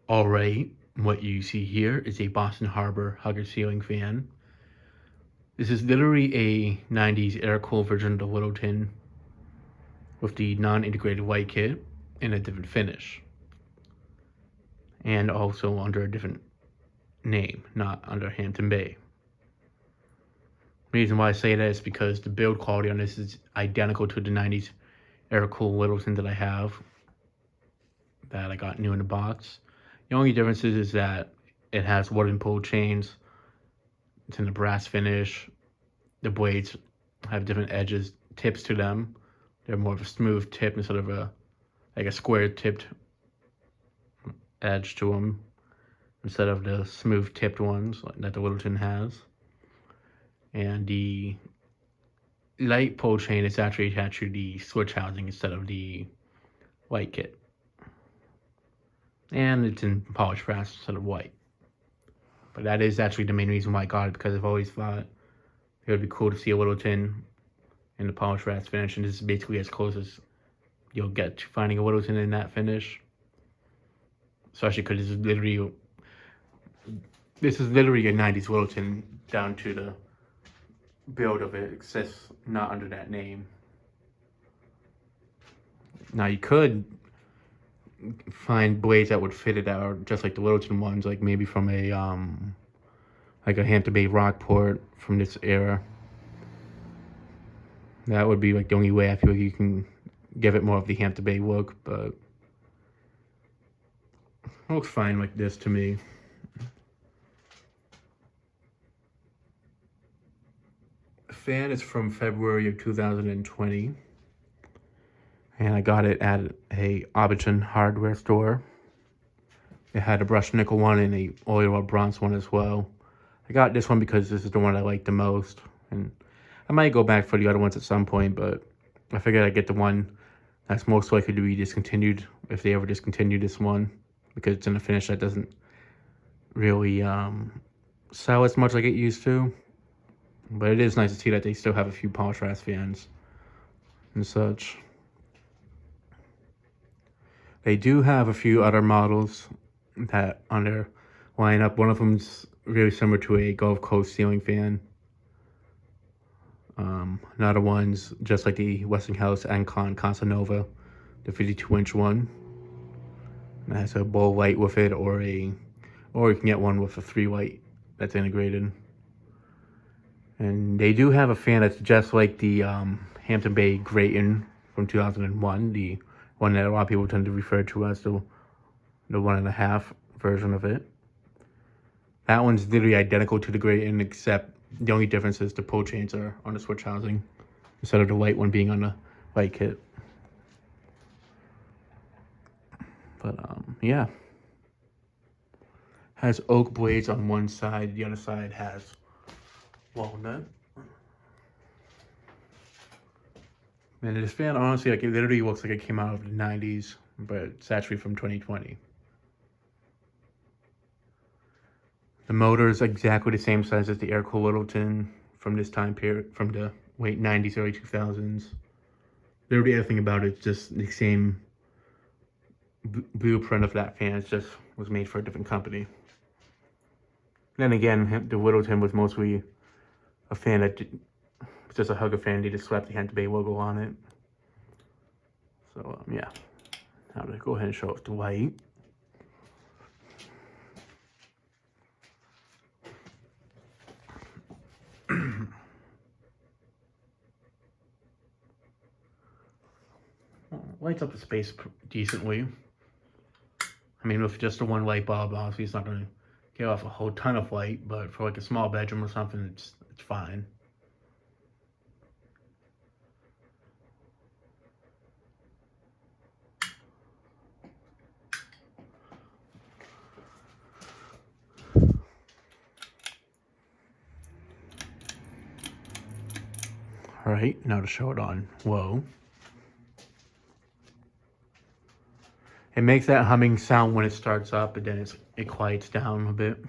Alright, what you see here is a Boston Harbor Hugger ceiling fan. This is literally a 90s air-cooled version of the Littleton with the non-integrated white kit and a different finish. And also under a different name, not under Hampton Bay. The reason why I say that is because the build quality on this is identical to the 90s air-cooled Littleton that I have, that I got new in the box. The only difference is that it has wooden pull chains. It's in a brass finish. The blades have different edges, tips to them. They're more of a smooth tip instead of a square tipped edge to them, instead of the smooth tipped ones that the Littleton has. And the light pull chain is actually attached to the switch housing instead of the white kit. And it's in polished brass instead of white. But that is actually the main reason why I got it, because I've always thought it would be cool to see a Littleton in the polished brass finish, and this is basically as close as you'll get to finding a Littleton in that finish. Especially because this is literally a 90s Littleton down to the build of it. It's just not under that name. Now you could find blades that would fit it out just like the Littleton ones, like maybe from a Hampton Bay Rockport from this era. That would be like the only way I feel like you can give it more of the Hampton Bay look, but it looks fine like this to me. The fan is from February of 2020, and I got it at a Hobbiton hardware store. It had a brushed nickel one and a oil rub bronze one as well. I got this one because this is the one I like the most, and I might go back for the other ones at some point, but I figured I'd get the one that's most likely to be discontinued if they ever discontinue this one, because it's in a finish that doesn't really sell as much like it used to. But it is nice to see that they still have a few polished brass fans and such. They do have a few other models that on their lineup. One of them's really similar to a Gulf Coast ceiling fan. Another one's just like the Westinghouse Ancon Casanova, the 52-inch one. It has a bowl light with it, or you can get one with a 3 light that's integrated. And they do have a fan that's just like the Hampton Bay Grayton from 2001, the one that a lot of people tend to refer to as the 1.5 version of it. That one's literally identical to the Grayton, except the only difference is the pull chains are on the switch housing instead of the white one being on the light kit. But yeah, has oak blades on one side. The other side has walnut. And this fan, honestly, like, it literally looks like it came out of the 90s, but it's actually from 2020. The motor is exactly the same size as the air-cooled Littleton from this time period, from the late 90s, early 2000s. Literally everything about it is just the same blueprint of that fan. It just was made for a different company. Then again, the Littleton was mostly a fan that was just a Hugger fan. They just slapped the Hampton Bay logo on it. So yeah, now to go ahead and show off the white. Lights up the space decently. I mean, with just the one light bulb, obviously it's not going to give off a whole ton of light, but for like a small bedroom or something, it's fine. Alright, now to show it on low. It makes that humming sound when it starts up, but then it quiets down a bit.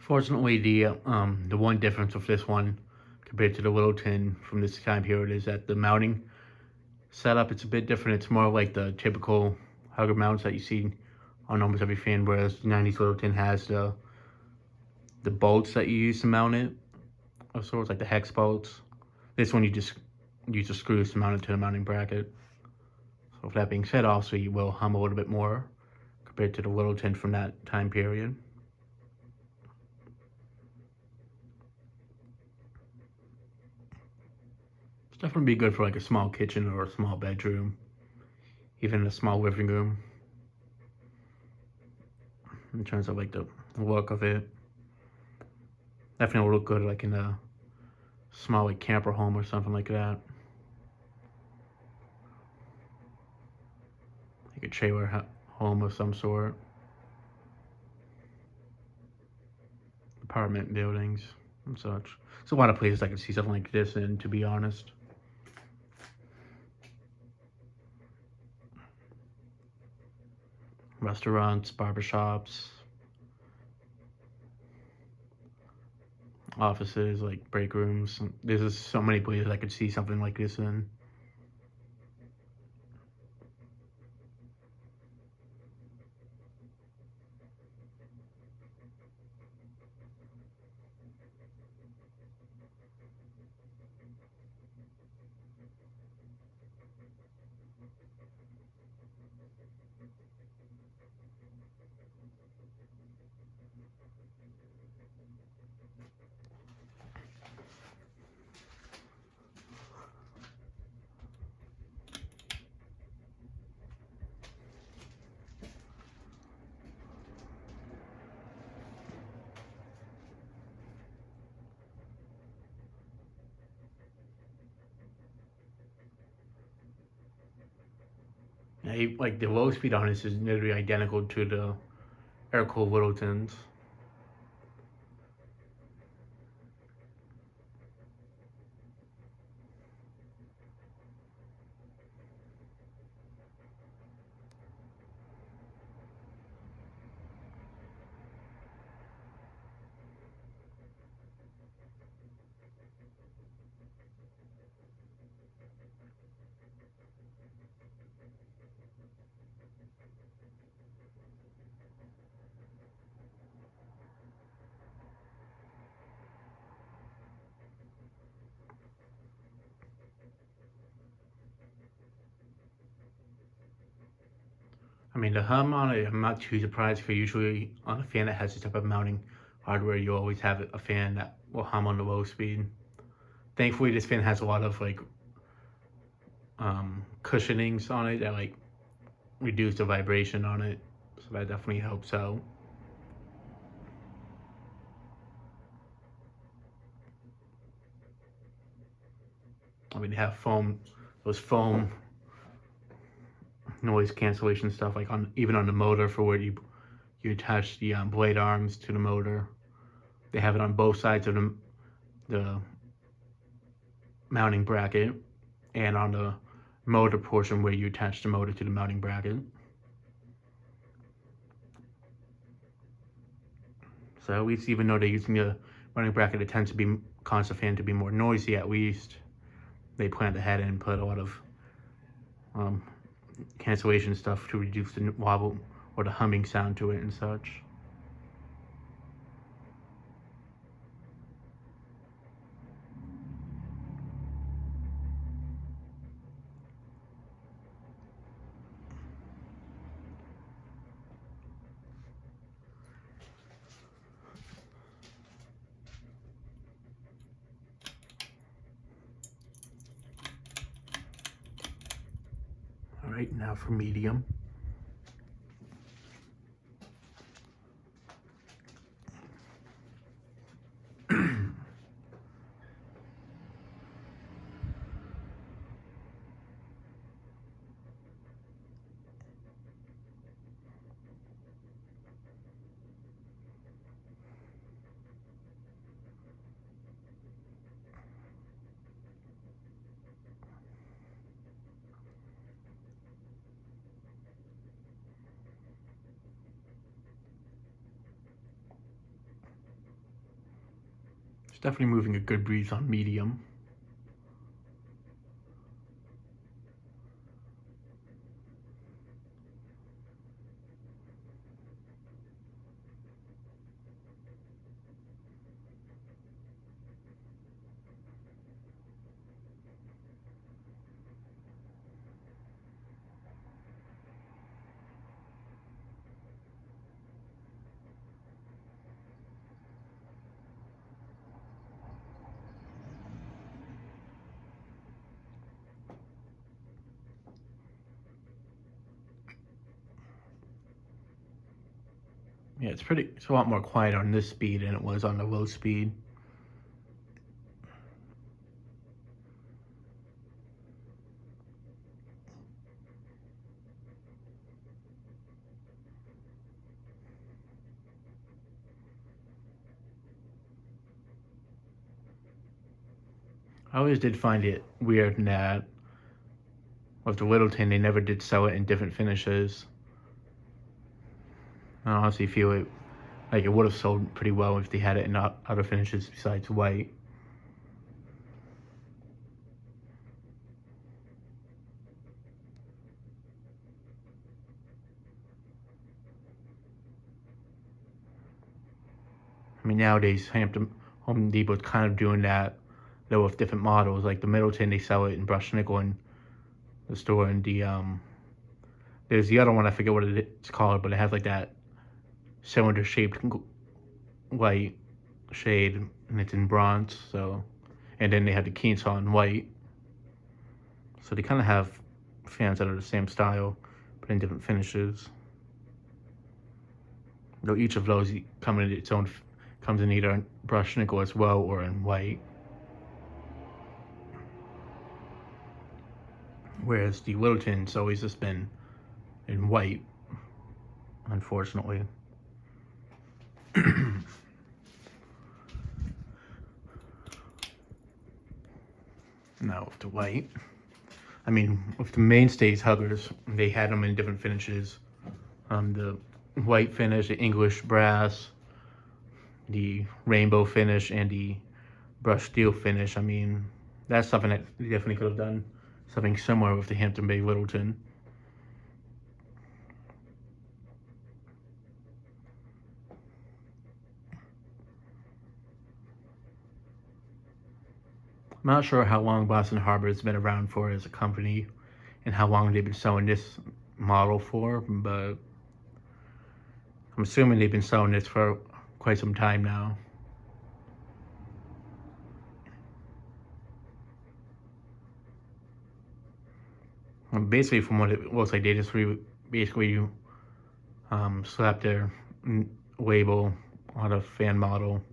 Fortunately, the one difference with this one compared to the Littleton from this time period is that the mounting setup, it's a bit different. It's more like the typical hugger mounts that you see on almost every fan, whereas the 90s Littleton has the bolts that you use to mount it, of sorts, like the hex bolts. This one you just use the screws to mount it to the mounting bracket. So with that being said, also you will hum a little bit more compared to the Littleton from that time period. It's definitely be good for like a small kitchen or a small bedroom, even a small living room. In terms of like the look of it, definitely will look good like in a small like camper home or something like that. Like a trailer home of some sort, apartment buildings and such. There's a lot of places I could see something like this in, to be honest. Restaurants, barbershops, offices, like break rooms. There's just so many places I could see something like this in. Yeah, like the low speed on this is literally identical to the air-cooled Littletons. I mean, the hum on it, I'm not too surprised because usually on a fan that has this type of mounting hardware, you always have a fan that will hum on the low speed. Thankfully, this fan has a lot of like cushionings on it that like reduce the vibration on it, so that definitely helps out. I mean, they have those foam noise cancellation stuff, like on even on the motor for where you attach the blade arms to the motor. They have it on both sides of the mounting bracket and on the motor portion where you attach the motor to the mounting bracket. So at least even though they're using the mounting bracket, it tends to be cause the fan to be more noisy. At least they planned ahead and put a lot of um, cancellation stuff to reduce the wobble or the humming sound to it and such. All right, now for medium. Definitely moving a good breeze on medium. Yeah, it's a lot more quiet on this speed than it was on the low speed. I always did find it weird that with the Littleton, they never did sell it in different finishes. I honestly feel it like it would have sold pretty well if they had it in other finishes besides white. I mean, nowadays Home Depot's kind of doing that, though with different models. Like the Middleton, they sell it in brushed nickel in the store, and there's the other one, I forget what it's called, but it has like that cylinder shaped white shade, and it's in bronze. So, and then they have the Keensaw in white. So they kind of have fans that are the same style, but in different finishes. Though each of those comes in either brushed nickel as well or in white. Whereas the Littleton's always just been in white, unfortunately. Now with the white, I mean, with the mainstays huggers, they had them in different finishes. The white finish, the English brass, the rainbow finish, and the brushed steel finish. I mean, that's something that they definitely could have done something similar with the Hampton Bay Littleton. I'm not sure how long Boston Harbor has been around for as a company and how long they've been selling this model for, but I'm assuming they've been selling this for quite some time now. Basically, from what it looks like, they just basically slapped their label on a fan model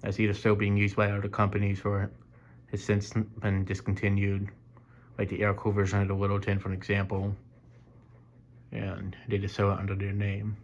that's either still being used by other companies or has since been discontinued, like the air-cooled version of the Littleton, for example, and they just sell it under their name.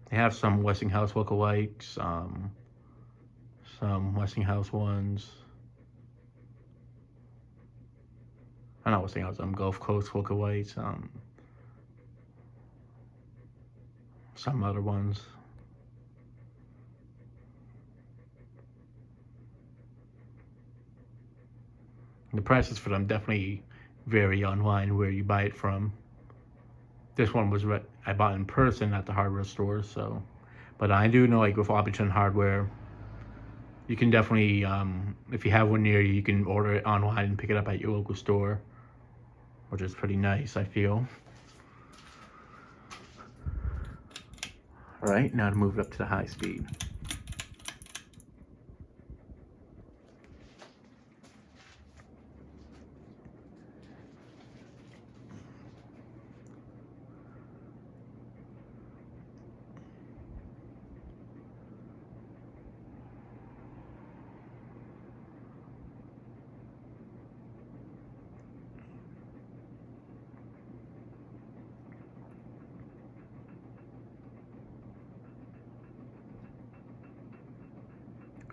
They have some Westinghouse lookalikes, some Westinghouse ones. Not Westinghouse, Gulf Coast lookalikes, some other ones. The prices for them definitely vary online where you buy it from. This one was I bought in person at the hardware store, so. But I do know, like with Option Hardware, you can definitely, if you have one near you, you can order it online and pick it up at your local store, which is pretty nice, I feel. All right, now to move it up to the high speed.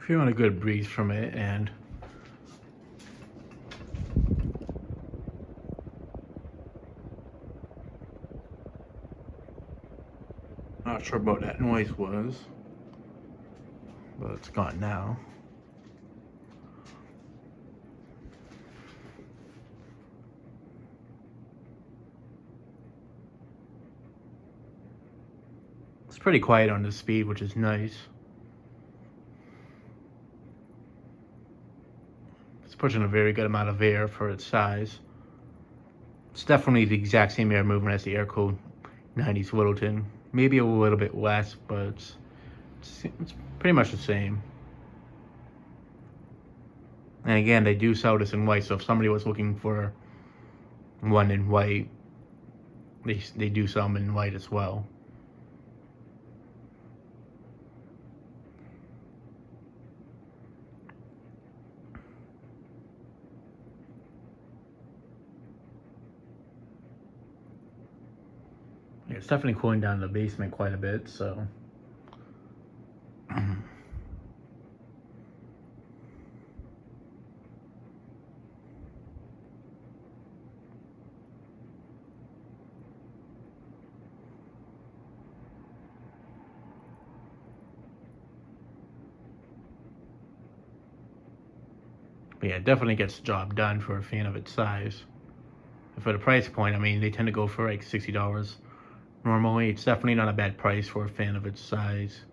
Feeling a good breeze from it, and Not sure what that noise was, but it's gone now. It's pretty quiet on the speed, which is nice. It's pushing a very good amount of air for its size. It's definitely the exact same air movement as the air-cooled 90s Littleton. Maybe a little bit less, but it's pretty much the same. And again, they do sell this in white, so if somebody was looking for one in white, they do sell them in white as well. Yeah, it's definitely cooling down the basement quite a bit, so. But yeah, it definitely gets the job done for a fan of its size. And for the price point, I mean, they tend to go for like $60 normally. It's definitely not a bad price for a fan of its size.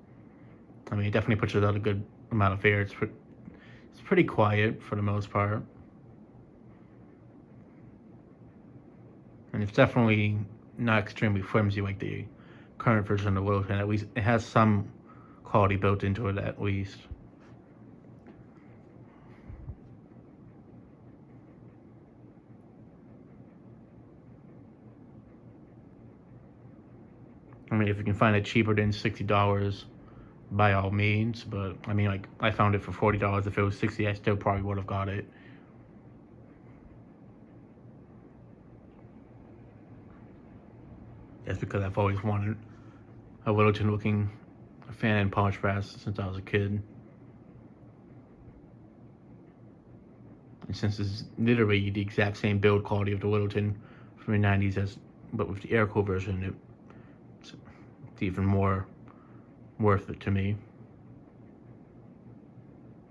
I mean, it definitely pushes out a good amount of air. It's pretty quiet for the most part. And it's definitely not extremely flimsy like the current version of the Littleton. At least it has some quality built into it at least. I mean, if you can find it cheaper than $60, by all means. But I mean, like, I found it for $40. If it was $60, I still probably would have got it. That's because I've always wanted a Littleton looking fan and polish brass since I was a kid. And since it's literally the exact same build quality of the Littleton from the 90s, but with the air-cooled version, it's even more worth it to me.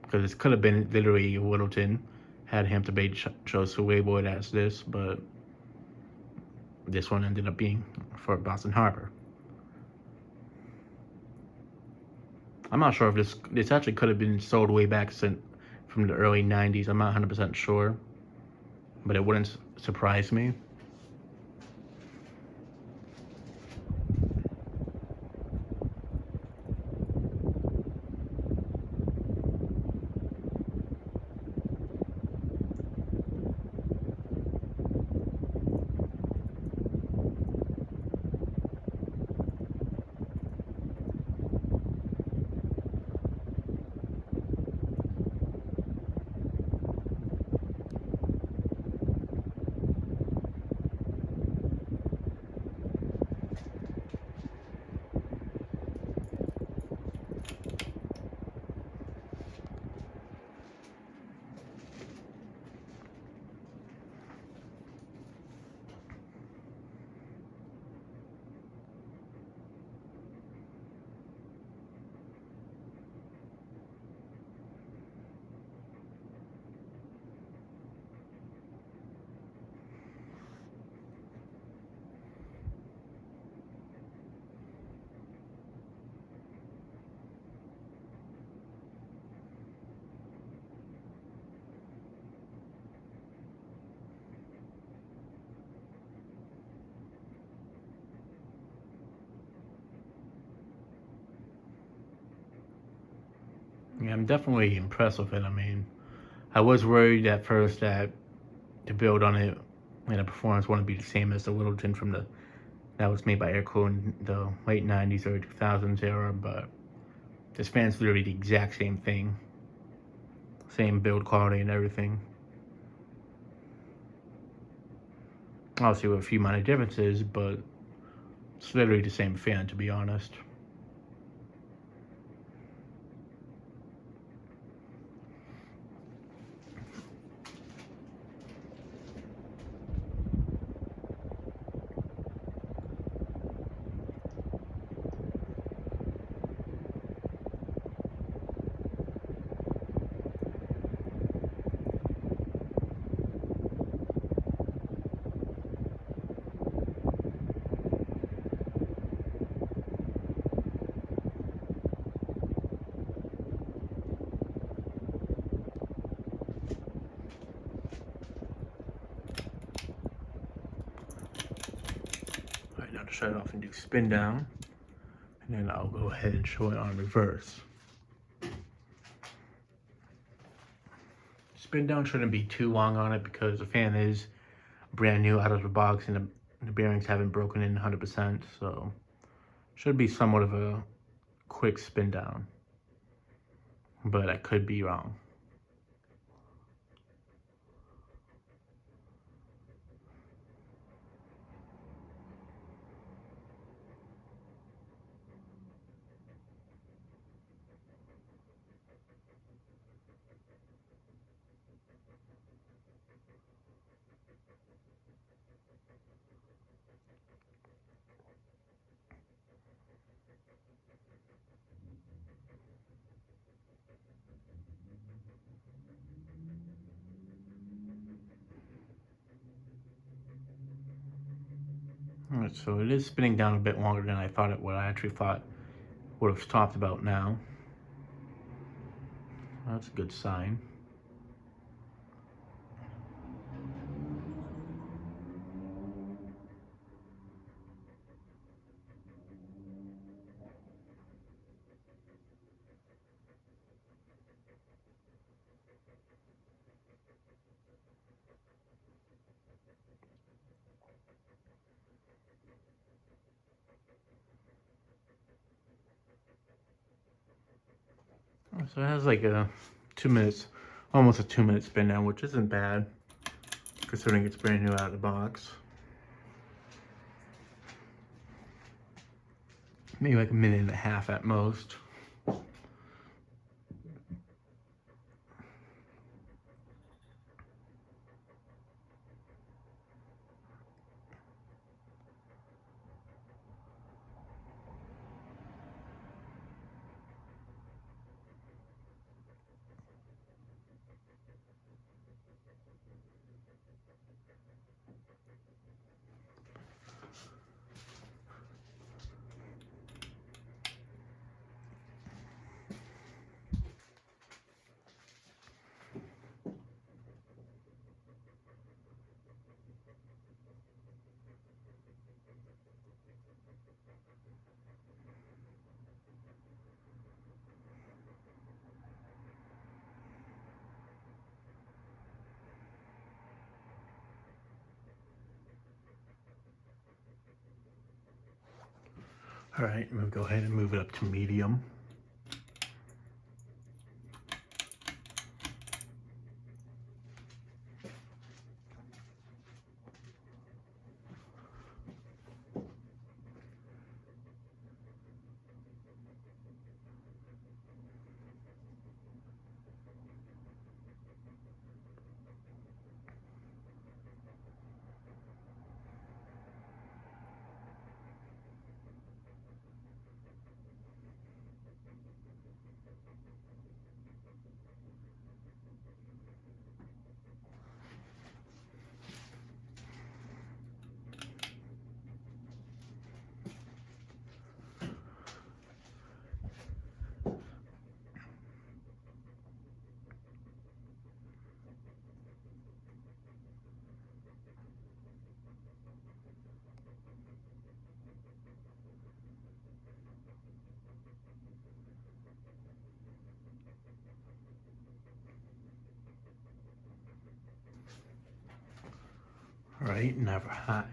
Because this could have been literally a Littleton had Hampton Bay chose to label it as this, but this one ended up being for Boston Harbor. I'm not sure if this actually could have been sold way back from the early 90s. I'm not 100% sure, but it wouldn't surprise me. Yeah, I'm definitely impressed with it. I mean, I was worried at first that the build on it and the performance wouldn't be the same as the Littleton that was made by Aircool in the late 90s, early 2000s era, but this fan's literally the exact same thing. Same build quality and everything. Obviously with a few minor differences, but it's literally the same fan, to be honest. shut it off and do spin down, and then I'll go ahead and show it on reverse. Spin down shouldn't be too long on it because the fan is brand new out of the box and the bearings haven't broken in 100%, so should be somewhat of a quick spin down, but I could be wrong. Alright, so it is spinning down a bit longer than I thought it would. I actually thought would have stopped about now. That's a good sign. So it has like a 2 minutes, almost a 2-minute spin down, which isn't bad considering it's brand new out of the box. Maybe like a minute and a half at most. All right, I'm gonna go ahead and move it up to medium. All right, never high.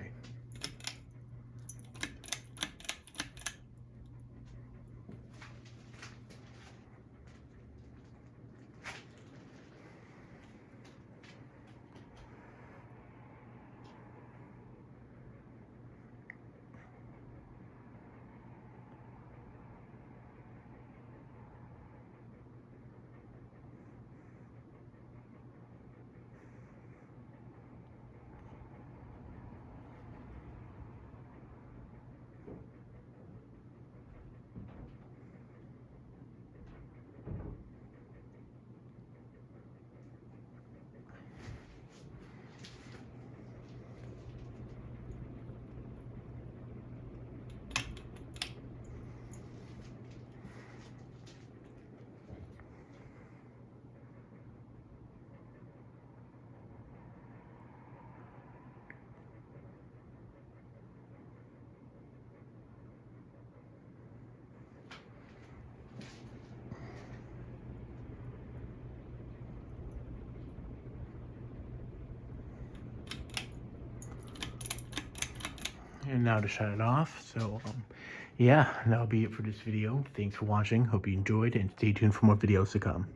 And now to shut it off. So, yeah, that'll be it for this video. Thanks for watching. Hope you enjoyed, and stay tuned for more videos to come.